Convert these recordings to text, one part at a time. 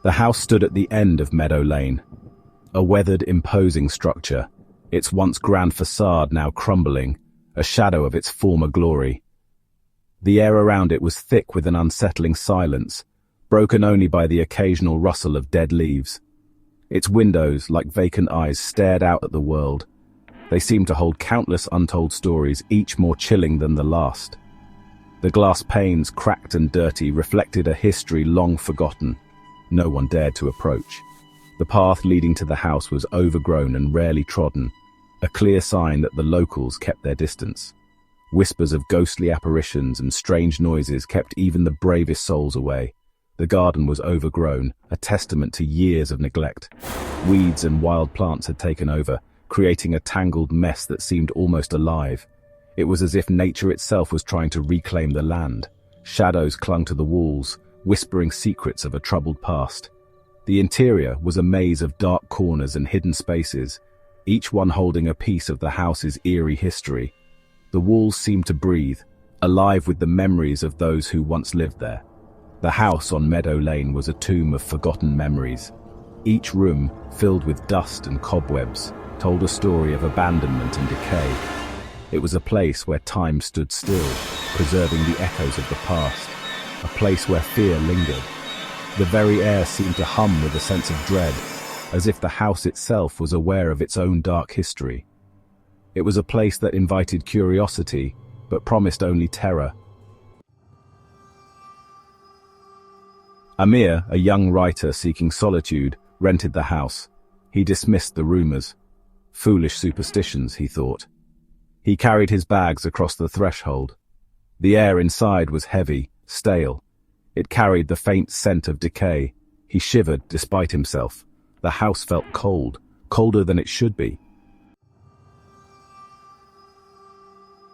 The house stood at the end of Meadow Lane, a weathered, imposing structure, its once grand facade now crumbling, a shadow of its former glory. The air around it was thick with an unsettling silence, broken only by the occasional rustle of dead leaves. Its windows, like vacant eyes, stared out at the world. They seemed to hold countless untold stories, each more chilling than the last. The glass panes, cracked and dirty, reflected a history long forgotten. No one dared to approach. The path leading to the house was overgrown and rarely trodden, a clear sign that the locals kept their distance. Whispers of ghostly apparitions and strange noises kept even the bravest souls away. The garden was overgrown, a testament to years of neglect. Weeds and wild plants had taken over, creating a tangled mess that seemed almost alive. It was as if nature itself was trying to reclaim the land. Shadows clung to the walls, whispering secrets of a troubled past. The interior was a maze of dark corners and hidden spaces, each one holding a piece of the house's eerie history. The walls seemed to breathe, alive with the memories of those who once lived there. The house on Meadow Lane was a tomb of forgotten memories. Each room, filled with dust and cobwebs, told a story of abandonment and decay. It was a place where time stood still, preserving the echoes of the past. A place where fear lingered. The very air seemed to hum with a sense of dread, as if the house itself was aware of its own dark history. It was a place that invited curiosity, but promised only terror. Amir, a young writer seeking solitude, rented the house. He dismissed the rumors. Foolish superstitions, he thought. He carried his bags across the threshold. The air inside was heavy, stale. It carried the faint scent of decay. He shivered despite himself. The house felt cold, colder than it should be.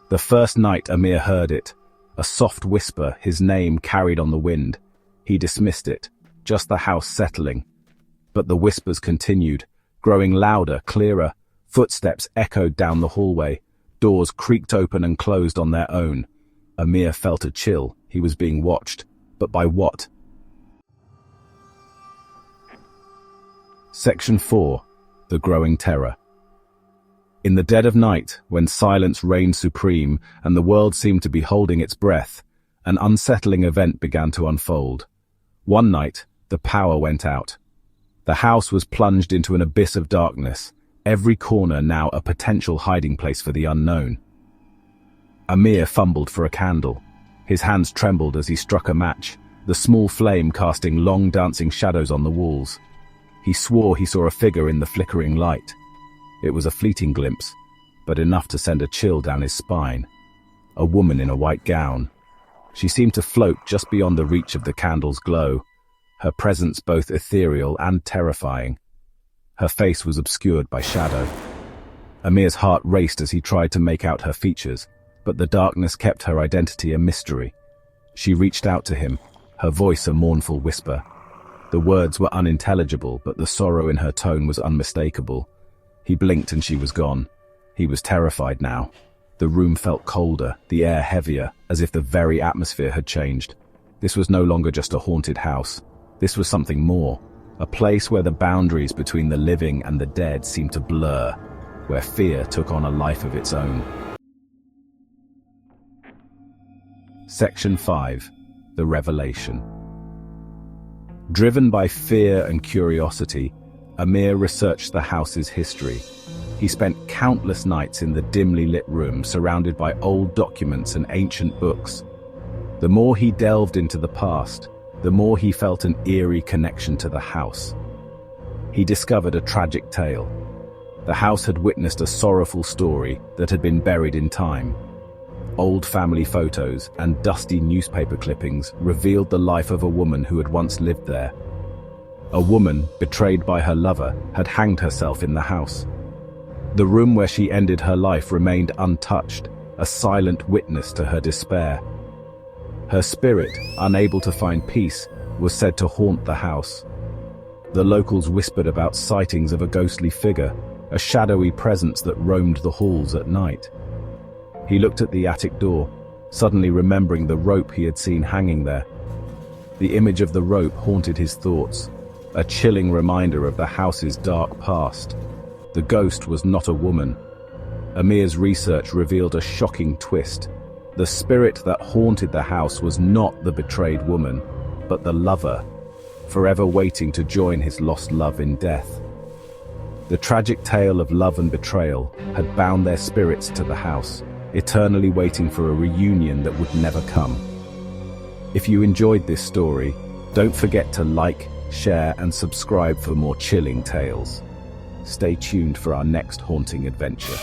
The first night Amir heard it, a soft whisper, his name carried on the wind. He dismissed it, just the house settling. But the whispers continued, growing louder, clearer. Footsteps echoed down the hallway. Doors creaked open and closed on their own. Amir felt a chill. He was being watched. But by what? Section 4. The Growing Terror. In the dead of night, when silence reigned supreme and the world seemed to be holding its breath, an unsettling event began to unfold. One night, the power went out. The house was plunged into an abyss of darkness, every corner now a potential hiding place for the unknown. Amir fumbled for a candle. His hands trembled as he struck a match, the small flame casting long dancing shadows on the walls. He swore he saw a figure in the flickering light. It was a fleeting glimpse, but enough to send a chill down his spine. A woman in a white gown. She seemed to float just beyond the reach of the candle's glow, her presence both ethereal and terrifying. Her face was obscured by shadow. Amir's heart raced as he tried to make out her features, but the darkness kept her identity a mystery. She reached out to him, her voice a mournful whisper. The words were unintelligible, but the sorrow in her tone was unmistakable. He blinked and she was gone. He was terrified now. The room felt colder, the air heavier, as if the very atmosphere had changed. This was no longer just a haunted house. This was something more, a place where the boundaries between the living and the dead seemed to blur, where fear took on a life of its own. Section 5. The Revelation. Driven by fear and curiosity, Amir researched the house's history. He spent countless nights in the dimly lit room surrounded by old documents and ancient books. The more he delved into the past, the more he felt an eerie connection to the house. He discovered a tragic tale. The house had witnessed a sorrowful story that had been buried in time. Old family photos and dusty newspaper clippings revealed the life of a woman who had once lived there. A woman, betrayed by her lover, had hanged herself in the house. The room where she ended her life remained untouched, a silent witness to her despair. Her spirit, unable to find peace, was said to haunt the house. The locals whispered about sightings of a ghostly figure, a shadowy presence that roamed the halls at night. He looked at the attic door, suddenly remembering the rope he had seen hanging there. The image of the rope haunted his thoughts, a chilling reminder of the house's dark past. The ghost was not a woman. Amir's research revealed a shocking twist. The spirit that haunted the house was not the betrayed woman, but the lover, forever waiting to join his lost love in death. The tragic tale of love and betrayal had bound their spirits to the house, eternally waiting for a reunion that would never come. If you enjoyed this story, don't forget to like, share, and subscribe for more chilling tales. Stay tuned for our next haunting adventure.